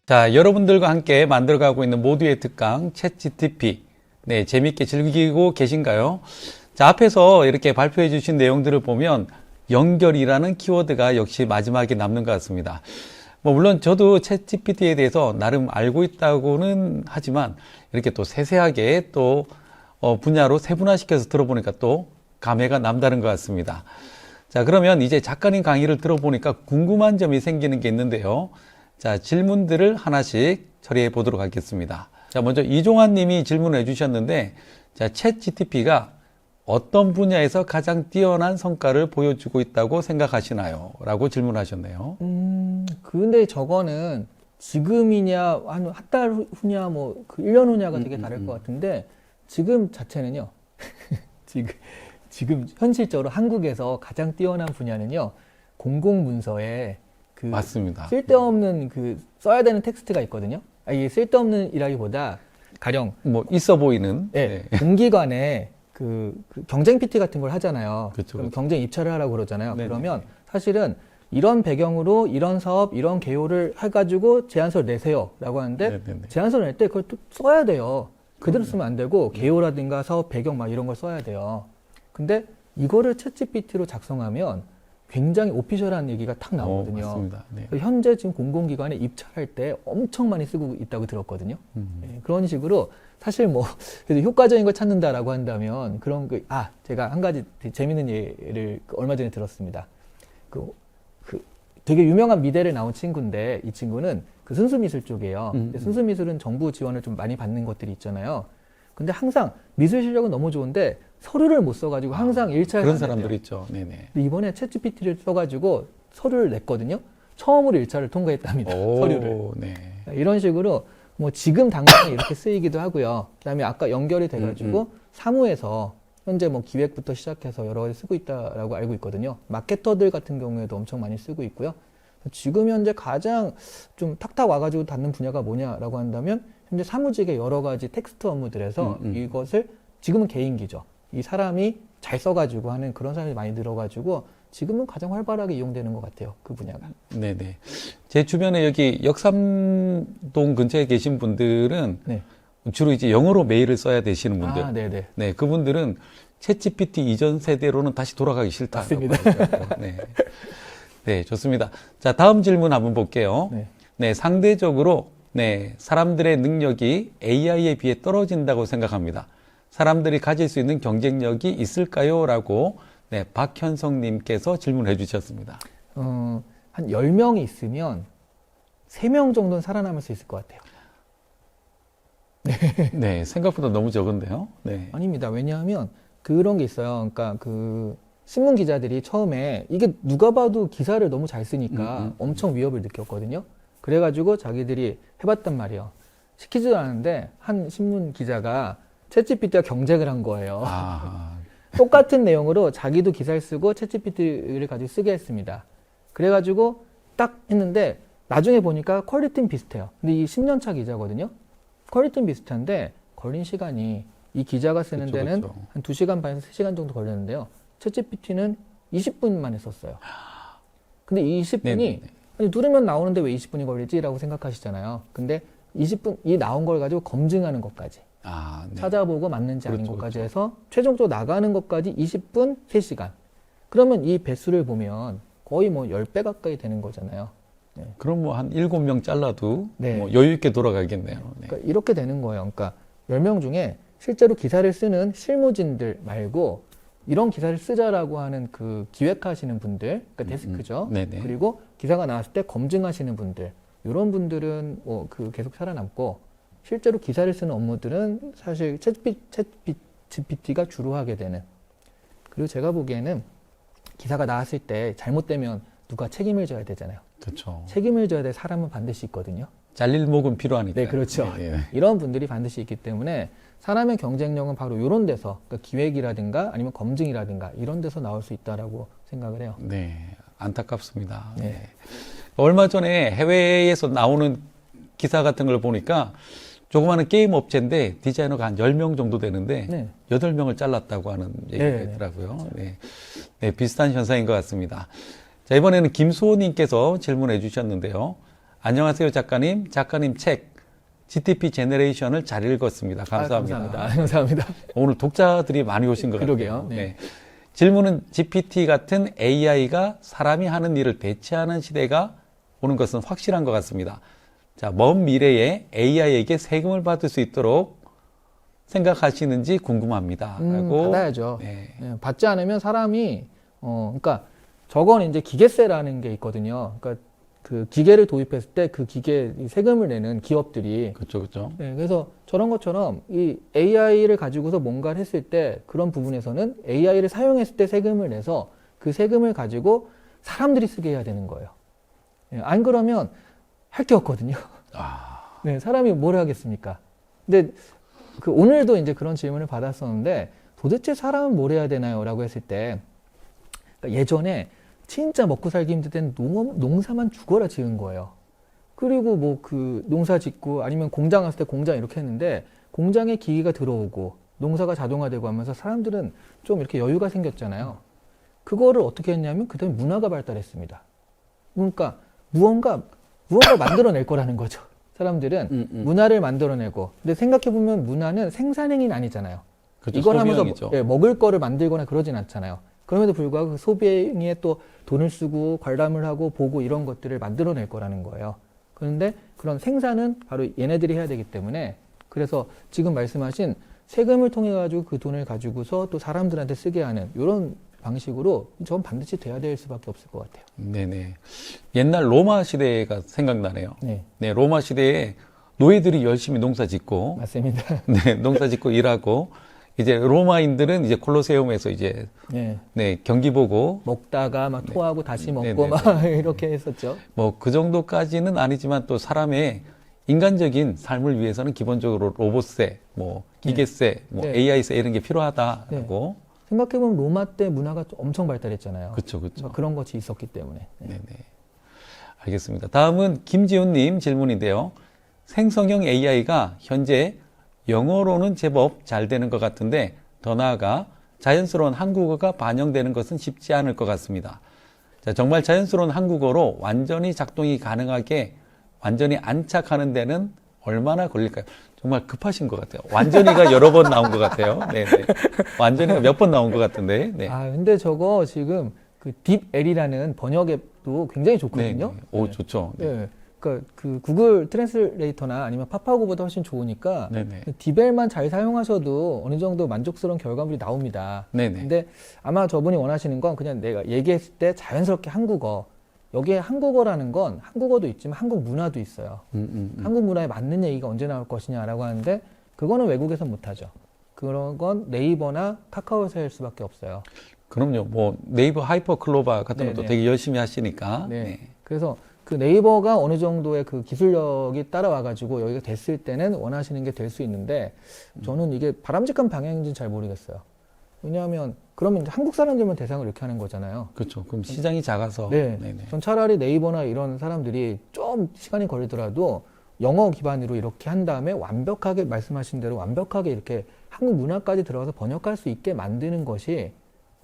자, 여러분들과 함께 만들어가고 있는 모두의 특강 챗GTP. 네, 재밌게 즐기고 계신가요? 자, 앞에서 이렇게 발표해 주신 내용들을 보면 연결이라는 키워드가 역시 마지막에 남는 것 같습니다. 물론 저도 챗GPT에 대해서 나름 알고 있다고는 하지만 이렇게 또 세세하게 또 분야로 세분화시켜서 들어보니까 또 감회가 남다른 것 같습니다. 자, 그러면 이제 작가님 강의를 들어보니까 궁금한 점이 생기는 게 있는데요. 자, 질문들을 하나씩 처리해 보도록 하겠습니다. 자, 먼저 이종환 님이 질문을 해주셨는데, 자, 챗GTP가 어떤 분야에서 가장 뛰어난 성과를 보여주고 있다고 생각하시나요? 라고 질문하셨네요. 근데 저거는 지금이냐, 한 달 후냐, 그 1년 후냐가 되게 다를 것 같은데, 지금 자체는요, 지금 현실적으로 한국에서 가장 뛰어난 분야는요, 공공문서에 맞습니다. 쓸데없는 써야 되는 텍스트가 있거든요. 이게 쓸데없는 이라기보다 가령 있어 보이는 네. 공기관에 그 경쟁 PT 같은 걸 하잖아요. 그쵸, 그럼 그쵸. 경쟁 입찰을 하라고 그러잖아요. 네네. 그러면 사실은 이런 배경으로 이런 사업, 이런 개요를 해가지고 제안서를 내세요라고 하는데 네네네. 제안서를 낼 때 그걸 또 써야 돼요. 그대로 쓰면 안 되고 개요라든가 사업 배경 막 이런 걸 써야 돼요. 근데 이거를 챗GPT로 작성하면 굉장히 오피셜한 얘기가 탁 나오거든요. 맞습니다. 네. 현재 지금 공공기관에 입찰할 때 엄청 많이 쓰고 있다고 들었거든요. 네, 그런 식으로 사실 그래도 효과적인 걸 찾는다라고 한다면 그런 제가 한 가지 되게 재밌는 예를 얼마 전에 들었습니다. 되게 유명한 미대를 나온 친구인데 이 친구는 순수미술 쪽이에요. 근데 순수미술은 정부 지원을 좀 많이 받는 것들이 있잖아요. 근데 항상 미술 실력은 너무 좋은데 서류를 못 써가지고 항상 1차에 그런 사람들 있죠. 네네. 근데 이번에 챗GPT를 써가지고 서류를 냈거든요. 처음으로 1차를 통과했답니다. 서류를. 네. 이런 식으로 지금 당장에 이렇게 쓰이기도 하고요. 그다음에 아까 연결이 돼가지고 사무에서 현재 기획부터 시작해서 여러 가지 쓰고 있다라고 알고 있거든요. 마케터들 같은 경우에도 엄청 많이 쓰고 있고요. 지금 현재 가장 좀 탁탁 와가지고 닿는 분야가 뭐냐라고 한다면 현재 사무직의 여러 가지 텍스트 업무들에서 이것을 지금은 개인기죠. 이 사람이 잘 써가지고 하는 그런 사람이 많이 늘어가지고 지금은 가장 활발하게 이용되는 것 같아요. 그 분야가. 네네. 제 주변에 여기 역삼동 근처에 계신 분들은 네. 주로 이제 영어로 메일을 써야 되시는 분들. 네네. 네, 그분들은 챗GPT 이전 세대로는 다시 돌아가기 싫다. 맞습니다. 네. 네, 좋습니다. 자, 다음 질문 한번 볼게요. 네. 네, 상대적으로 사람들의 능력이 AI에 비해 떨어진다고 생각합니다. 사람들이 가질 수 있는 경쟁력이 있을까요? 라고 박현성님께서 질문해 주셨습니다. 한 10명이 있으면 3명 정도는 살아남을 수 있을 것 같아요. 네, 생각보다 너무 적은데요. 네. 아닙니다. 왜냐하면 그런 게 있어요. 그러니까 신문 기자들이 처음에 이게 누가 봐도 기사를 너무 잘 쓰니까 엄청 위협을 느꼈거든요. 그래가지고 자기들이 해봤단 말이에요. 시키지도 않았는데 한 신문 기자가 챗GPT와 경쟁을 한 거예요. 똑같은 내용으로 자기도 기사를 쓰고 챗GPT를 가지고 쓰게 했습니다. 그래가지고 딱 했는데 나중에 보니까 퀄리티는 비슷해요. 근데 이 10년차 기자거든요. 퀄리티는 비슷한데 걸린 시간이 이 기자가 쓰는 데는 한 2시간 반에서 3시간 정도 걸렸는데요. 챗GPT는 20분 만에 썼어요. 근데 이 20분이 아니, 누르면 나오는데 왜 20분이 걸리지라고 생각하시잖아요. 근데 20분 이 나온 걸 가지고 검증하는 것까지 찾아보고 맞는지 아닌 것까지 해서 최종적으로 나가는 것까지 20분 3시간. 그러면 이 배수를 보면 거의 10배 가까이 되는 거잖아요. 네. 그럼 한 7명 잘라도 여유 있게 돌아가겠네요. 네. 그러니까 이렇게 되는 거예요. 그러니까 10명 중에 실제로 기사를 쓰는 실무진들 말고 이런 기사를 쓰자라고 하는 기획하시는 분들, 그러니까 데스크죠. 그리고 기사가 나왔을 때 검증하시는 분들, 이런 분들은 계속 살아남고 실제로 기사를 쓰는 업무들은 사실 챗GPT가 주로 하게 되는. 그리고 제가 보기에는 기사가 나왔을 때 잘못되면 누가 책임을 져야 되잖아요. 그렇죠. 책임을 져야 될 사람은 반드시 있거든요. 잘릴 목은 필요하니까. 네, 그렇죠. 이런 분들이 반드시 있기 때문에 사람의 경쟁력은 바로 이런 데서 그러니까 기획이라든가 아니면 검증이라든가 이런 데서 나올 수 있다라고 생각을 해요. 네, 안타깝습니다. 네. 얼마 전에 해외에서 나오는 기사 같은 걸 보니까 조그마한 게임 업체인데 디자이너가 한 10명 정도 되는데 8명을 잘랐다고 하는 얘기가 있더라고요. 비슷한 현상인 것 같습니다. 자, 이번에는 김수호님께서 질문해 주셨는데요. 안녕하세요, 작가님. 작가님 책 GTP 제너레이션을 잘 읽었습니다. 감사합니다. 감사합니다. 감사합니다. 오늘 독자들이 많이 오신 것 그러게요. 같아요. 네. 질문은 GPT 같은 AI가 사람이 하는 일을 대체하는 시대가 오는 것은 확실한 것 같습니다. 자, 먼 미래에 AI에게 세금을 받을 수 있도록 생각하시는지 궁금합니다. 라고. 받아야죠. 네. 예, 받지 않으면 사람이 그러니까 저건 이제 기계세라는 게 있거든요. 그러니까 그 기계를 도입했을 때 그 기계 세금을 내는 기업들이 그렇죠, 그렇죠. 네, 그래서 저런 것처럼 이 AI를 가지고서 뭔가를 했을 때 그런 부분에서는 AI를 사용했을 때 세금을 내서 그 세금을 가지고 사람들이 쓰게 해야 되는 거예요. 예, 안 그러면 할 게 없거든요. 네, 사람이 뭘 하겠습니까? 근데 그 오늘도 이제 그런 질문을 받았었는데 도대체 사람은 뭘 해야 되나요? 라고 했을 때 그러니까 예전에 진짜 먹고 살기 힘들 때는 농사만 죽어라 지은 거예요. 그리고 뭐 그 농사 짓고 아니면 공장 갔을 때 공장 이렇게 했는데 공장에 기계가 들어오고 농사가 자동화되고 하면서 사람들은 좀 이렇게 여유가 생겼잖아요. 그거를 어떻게 했냐면 그다음에 문화가 발달했습니다. 그러니까 무언가 만들어낼 거라는 거죠. 사람들은 문화를 만들어내고. 근데 생각해보면 문화는 생산행위는 아니잖아요. 그렇죠, 이걸 하면서 소비형이죠. 예, 먹을 거를 만들거나 그러진 않잖아요. 그럼에도 불구하고 그 소비행위에 또 돈을 쓰고 관람을 하고 보고 이런 것들을 만들어낼 거라는 거예요. 그런데 그런 생산은 바로 얘네들이 해야 되기 때문에 그래서 지금 말씀하신 세금을 통해 가지고 그 돈을 가지고서 또 사람들한테 쓰게 하는 이런 방식으로 전 반드시 돼야 될 수밖에 없을 것 같아요. 네네. 옛날 로마 시대가 생각나네요. 네, 네, 로마 시대에 노예들이 열심히 농사 짓고, 맞습니다. 네, 농사 짓고 일하고, 이제 로마인들은 이제 콜로세움에서 이제, 네, 네, 경기 보고, 먹다가 막 토하고 다시 먹고 네네네. 막 이렇게 했었죠. 뭐 그 정도까지는 아니지만 또 사람의 인간적인 삶을 위해서는 기본적으로 로봇세, 뭐 기계세, 뭐 네. AI세 이런 게 필요하다라고. 생각해보면 로마 때 문화가 엄청 발달했잖아요. 그렇죠, 그렇죠. 그런 것이 있었기 때문에. 네. 네네. 알겠습니다. 다음은 김지훈님 질문인데요. 생성형 AI가 현재 영어로는 제법 잘 되는 것 같은데 더 나아가 자연스러운 한국어가 반영되는 것은 쉽지 않을 것 같습니다. 자, 정말 자연스러운 한국어로 완전히 작동이 가능하게 완전히 안착하는 데는 얼마나 걸릴까요? 정말 급하신 것 같아요. 완전히가 여러 번 나온 것 같아요. 네네. 완전히가 몇 번 나온 것 같은데. 네. 아, 근데 저거 지금 그 딥L이라는 번역 앱도 굉장히 좋거든요. 네. 오, 좋죠. 네. 네. 그러니까 그 구글 트랜슬레이터나 아니면 파파고보다 훨씬 좋으니까 네네. 딥L만 잘 사용하셔도 어느 정도 만족스러운 결과물이 나옵니다. 네네. 근데 아마 저분이 원하시는 건 그냥 내가 얘기했을 때 자연스럽게 한국어. 여기에 한국어라는 건 한국어도 있지만 한국 문화도 있어요. 한국 문화에 맞는 얘기가 언제 나올 것이냐라고 하는데 그거는 외국에서 못하죠. 그런 건 네이버나 카카오에서 할 수밖에 없어요. 그럼요. 뭐 네이버 하이퍼 클로바 같은 것도 네네. 되게 열심히 하시니까. 네. 네. 그래서 그 네이버가 어느 정도의 그 기술력이 따라와가지고 여기가 됐을 때는 원하시는 게 될 수 있는데 저는 이게 바람직한 방향인지는 잘 모르겠어요. 왜냐하면 그러면 이제 한국 사람들만 대상으로 이렇게 하는 거잖아요. 그렇죠. 그럼 시장이 작아서. 네. 네네. 전 차라리 네이버나 이런 사람들이 좀 시간이 걸리더라도 영어 기반으로 이렇게 한 다음에 완벽하게 말씀하신 대로 완벽하게 이렇게 한국 문화까지 들어가서 번역할 수 있게 만드는 것이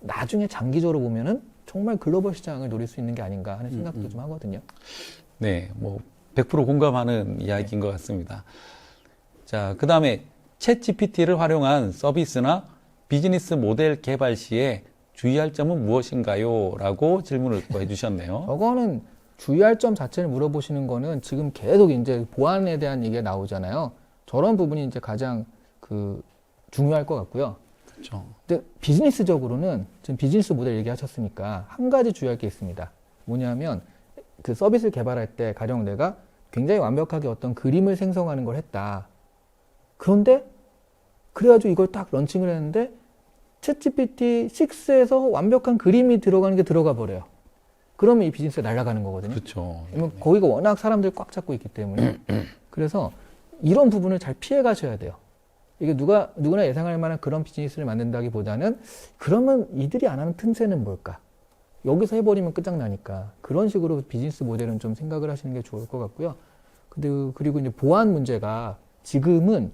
나중에 장기적으로 보면은 정말 글로벌 시장을 노릴 수 있는 게 아닌가 하는 생각도 좀 하거든요. 네. 뭐 100% 공감하는 이야기인 것 같습니다. 자, 그 다음에 챗 GPT를 활용한 서비스나 비즈니스 모델 개발 시에 주의할 점은 무엇인가요? 라고 질문을 또 해주셨네요. 저거는 주의할 점 자체를 물어보시는 거는 지금 계속 이제 보안에 대한 얘기가 나오잖아요. 저런 부분이 이제 가장 그 중요할 것 같고요. 그렇죠. 근데 비즈니스적으로는 지금 비즈니스 모델 얘기하셨으니까 한 가지 주의할 게 있습니다. 뭐냐면 그 서비스를 개발할 때 가령 내가 굉장히 완벽하게 어떤 그림을 생성하는 걸 했다. 그런데 그래가지고 이걸 딱 런칭을 했는데 챗GPT 6에서 완벽한 그림이 들어가는 게 들어가 버려요. 그러면 이 비즈니스가 날아가는 거거든요. 그렇죠. 왜냐면 거기가 워낙 사람들이 꽉 잡고 있기 때문에. 그래서 이런 부분을 잘 피해 가셔야 돼요. 이게 누구나 예상할 만한 그런 비즈니스를 만든다기보다는 그러면 이들이 안 하는 틈새는 뭘까? 여기서 해버리면 끝장나니까. 그런 식으로 비즈니스 모델은 좀 생각을 하시는 게 좋을 것 같고요. 그리고 이제 보안 문제가 지금은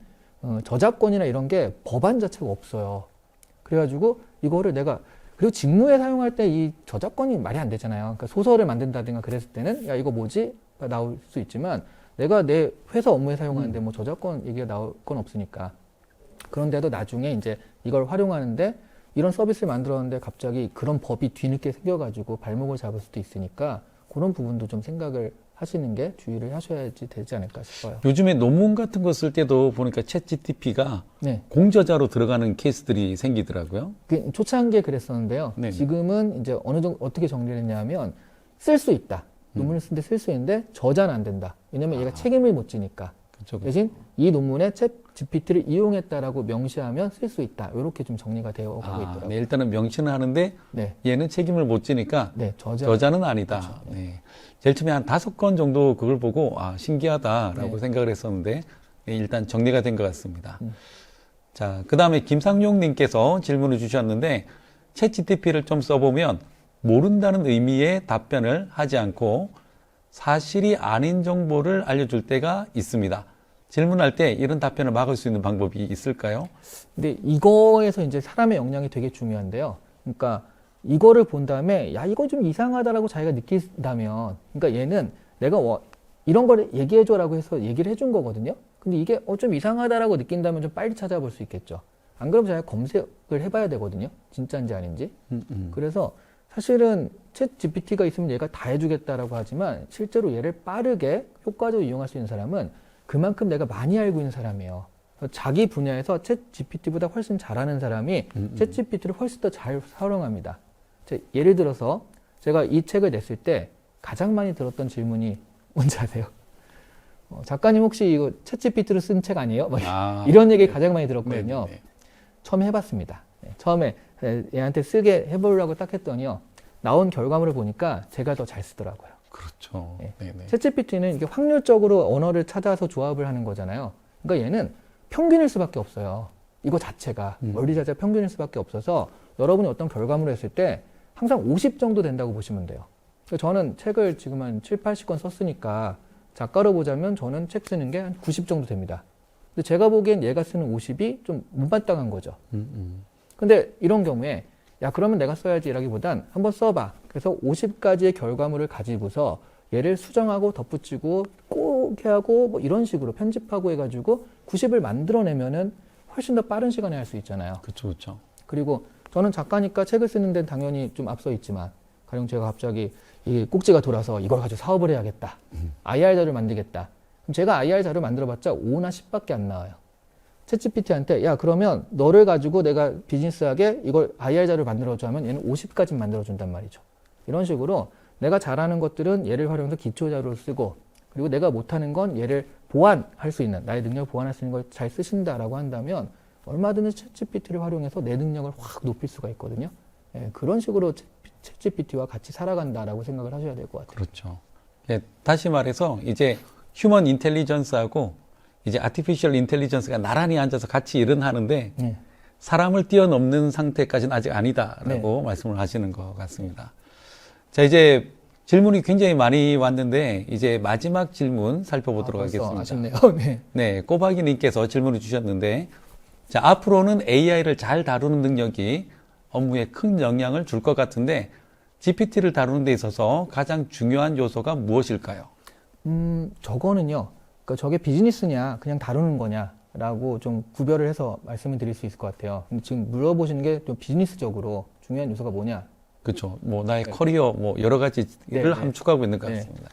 저작권이나 이런 게 법안 자체가 없어요. 그래가지고 이거를 그리고 직무에 사용할 때 이 저작권이 말이 안 되잖아요. 그러니까 소설을 만든다든가 그랬을 때는 야 이거 뭐지? 나올 수 있지만 내가 내 회사 업무에 사용하는데 뭐 저작권 얘기가 나올 건 없으니까. 그런데도 나중에 이제 이걸 활용하는데 이런 서비스를 만들었는데 갑자기 그런 법이 뒤늦게 생겨가지고 발목을 잡을 수도 있으니까 그런 부분도 좀 생각을 하시는 게 주의를 하셔야지 되지 않을까 싶어요. 요즘에 논문 같은 거 쓸 때도 보니까 챗 GTP가 네. 공저자로 들어가는 케이스들이 생기더라고요. 그 초창기에 그랬었는데요. 네네. 지금은 이제 어느 정도 어떻게 정리를 했냐면 쓸 수 있다. 논문을 쓰는데 쓸 수 있는데 저자는 안 된다. 왜냐면 얘가 책임을 못 지니까. 그렇죠. 대신 이 논문에 챗 GPT를 이용했다라고 명시하면 쓸 쓸 수 있다. 이렇게 좀 정리가 되어 가고 있더라고요. 네, 일단은 명시는 하는데 네. 얘는 책임을 못 지니까 네, 저자는 아니다. 그렇죠. 네. 제일 처음에 한 5건 정도 그걸 보고 신기하다라고 네. 생각을 했었는데 네, 일단 정리가 된 것 같습니다. 자, 그 다음에 김상용님께서 질문을 주셨는데 챗 GTP를 좀 써보면 모른다는 의미의 답변을 하지 않고 사실이 아닌 정보를 알려줄 때가 있습니다. 질문할 때 이런 답변을 막을 수 있는 방법이 있을까요? 근데 이거에서 이제 사람의 역량이 되게 중요한데요. 그러니까 이거를 본 다음에 야 이거 좀 이상하다라고 자기가 느낀다면, 그러니까 얘는 내가 이런 걸 얘기해줘라고 해서 얘기를 해준 거거든요. 근데 이게 좀 이상하다라고 느낀다면 좀 빨리 찾아볼 수 있겠죠. 안 그러면 자기가 검색을 해봐야 되거든요. 진짜인지 아닌지. 그래서 사실은 챗 GPT가 있으면 얘가 다 해주겠다라고 하지만 실제로 얘를 빠르게 효과적으로 이용할 수 있는 사람은 그만큼 내가 많이 알고 있는 사람이에요. 자기 분야에서 챗 GPT보다 훨씬 잘하는 사람이 챗 GPT를 훨씬 더 잘 활용합니다. 예를 들어서 제가 이 책을 냈을 때 가장 많이 들었던 질문이 뭔지 아세요? 작가님 혹시 이거 챗 GPT로 쓴 책 아니에요? 이런 얘기 가장 많이 들었거든요. 네네. 처음 해봤습니다. 처음에 얘한테 쓰게 해보려고 딱 했더니요. 나온 결과물을 보니까 제가 더 잘 쓰더라고요. 그렇죠. 네. 네네. 챗 GPT는 이게 확률적으로 언어를 찾아서 조합을 하는 거잖아요. 그러니까 얘는 평균일 수밖에 없어요. 이거 자체가 원리 자체가 평균일 수밖에 없어서 여러분이 어떤 결과물을 했을 때 항상 50 정도 된다고 보시면 돼요. 그러니까 저는 책을 지금 한 7, 80권 썼으니까 작가로 보자면 저는 책 쓰는 게 한 90 정도 됩니다. 근데 제가 보기엔 얘가 쓰는 50이 좀 못마땅한 거죠. 근데 이런 경우에 야 그러면 내가 써야지라기보단 한번 써봐. 그래서 50가지의 결과물을 가지고서 얘를 수정하고 덧붙이고 꼬게 하고 뭐 이런 식으로 편집하고 해가지고 90을 만들어내면은 훨씬 더 빠른 시간에 할 수 있잖아요. 그렇죠, 그렇죠. 그리고 저는 작가니까 책을 쓰는 데는 당연히 좀 앞서 있지만 가령 제가 갑자기 이 꼭지가 돌아서 이걸 가지고 사업을 해야겠다. IR 자료를 만들겠다. 그럼 제가 IR 자료 만들어봤자 5나 10밖에 안 나와요. 챗GPT한테 야 그러면 너를 가지고 내가 비즈니스하게 이걸 IR 자료를 만들어줘 하면 얘는 50까지 만들어준단 말이죠. 이런 식으로 내가 잘하는 것들은 얘를 활용해서 기초 자료를 쓰고 그리고 내가 못하는 건 얘를 보완할 수 있는 나의 능력을 보완할 수 있는 걸 잘 쓰신다라고 한다면 얼마든지 챗GPT를 활용해서 내 능력을 확 높일 수가 있거든요. 예, 그런 식으로 챗GPT와 같이 살아간다라고 생각을 하셔야 될 것 같아요. 그렇죠. 예, 다시 말해서 이제 휴먼 인텔리전스하고 이제 아티피셜 인텔리전스가 나란히 앉아서 같이 일은 하는데 네. 사람을 뛰어넘는 상태까지는 아직 아니다라고 말씀을 하시는 것 같습니다. 자, 이제 질문이 굉장히 많이 왔는데 이제 마지막 질문 살펴보도록 하겠습니다. 아쉽네요. 네. 네, 꼬박이님께서 질문을 주셨는데 자, 앞으로는 AI를 잘 다루는 능력이 업무에 큰 영향을 줄 것 같은데 GPT를 다루는 데 있어서 가장 중요한 요소가 무엇일까요? 저거는요. 그러니까 저게 비즈니스냐 그냥 다루는 거냐라고 좀 구별을 해서 말씀을 드릴 수 있을 것 같아요. 근데 지금 물어보시는 게 좀 비즈니스적으로 중요한 요소가 뭐냐? 그렇죠. 뭐 나의 커리어 뭐 여러 가지를 네. 함축하고 있는 것 네. 같습니다.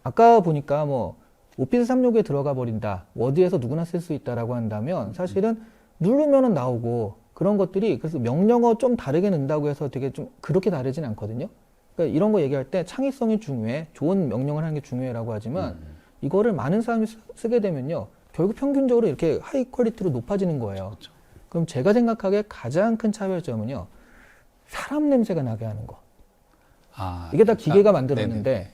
아까 보니까 뭐 오피스 365에 들어가 버린다. 워드에서 누구나 쓸 수 있다라고 한다면 사실은 누르면은 나오고 그런 것들이 그래서 명령어 좀 다르게 넣는다고 해서 되게 좀 그렇게 다르진 않거든요. 그러니까 이런 거 얘기할 때 창의성이 중요해. 좋은 명령을 하는 게 중요해라고 하지만 이거를 많은 사람이 쓰게 되면요. 결국 평균적으로 이렇게 하이 퀄리티로 높아지는 거예요. 그렇죠. 그럼 제가 생각하기에 가장 큰 차별점은요. 사람 냄새가 나게 하는 거. 이게 다 기계가 만들었는데 네네.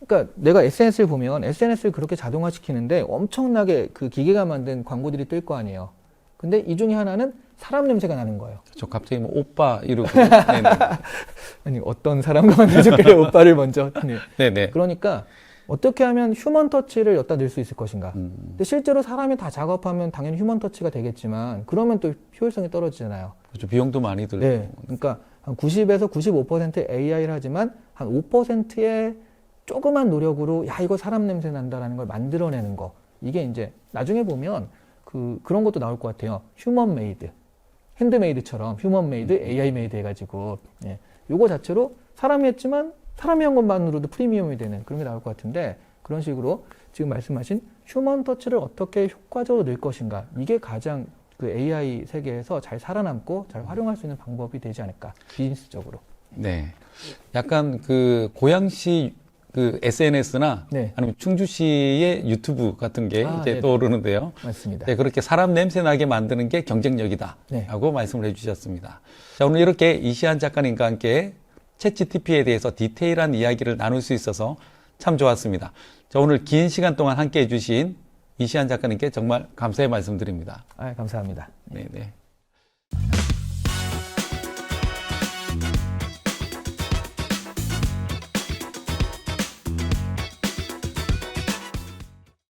그러니까 내가 SNS를 보면 SNS를 그렇게 자동화시키는데 엄청나게 그 기계가 만든 광고들이 뜰 거 아니에요. 근데 이 중에 하나는 사람 냄새가 나는 거예요. 저 갑자기 뭐 오빠 이러고 네네. 아니 어떤 사람과 만들어줄까요? 오빠를 먼저. 네. 네네. 그러니까 어떻게 하면 휴먼 터치를 엿다 넣을 수 있을 것인가. 근데 실제로 사람이 다 작업하면 당연히 휴먼 터치가 되겠지만 그러면 또 효율성이 떨어지잖아요. 그렇죠. 비용도 많이 들고. 네. 그러니까 한 90에서 95% AI를 하지만 한 5%의 조그만 노력으로 야 이거 사람 냄새 난다라는 걸 만들어내는 거 이게 이제 나중에 보면 그런 것도 나올 것 같아요. 휴먼 메이드, 핸드메이드처럼 휴먼 메이드, AI 메이드 해가지고 예, 요거 자체로 사람이 했지만 사람이 한 것만으로도 프리미엄이 되는 그런 게 나올 것 같은데 그런 식으로 지금 말씀하신 휴먼 터치를 어떻게 효과적으로 낼 것인가 이게 가장 그 AI 세계에서 잘 살아남고 잘 활용할 수 있는 방법이 되지 않을까 비즈니스적으로. 네. 약간 그 고양시 그 SNS나 네. 아니면 충주시의 유튜브 같은 게 이제 네네. 떠오르는데요. 맞습니다. 네, 그렇게 사람 냄새 나게 만드는 게 경쟁력이다. 네. 라고 말씀을 해주셨습니다. 자, 오늘 이렇게 이시안 작가님과 함께 챗GPT에 대해서 디테일한 이야기를 나눌 수 있어서 참 좋았습니다. 자, 오늘 긴 시간 동안 함께 해주신 이시안 작가님께 정말 감사의 말씀드립니다. 감사합니다. 네네.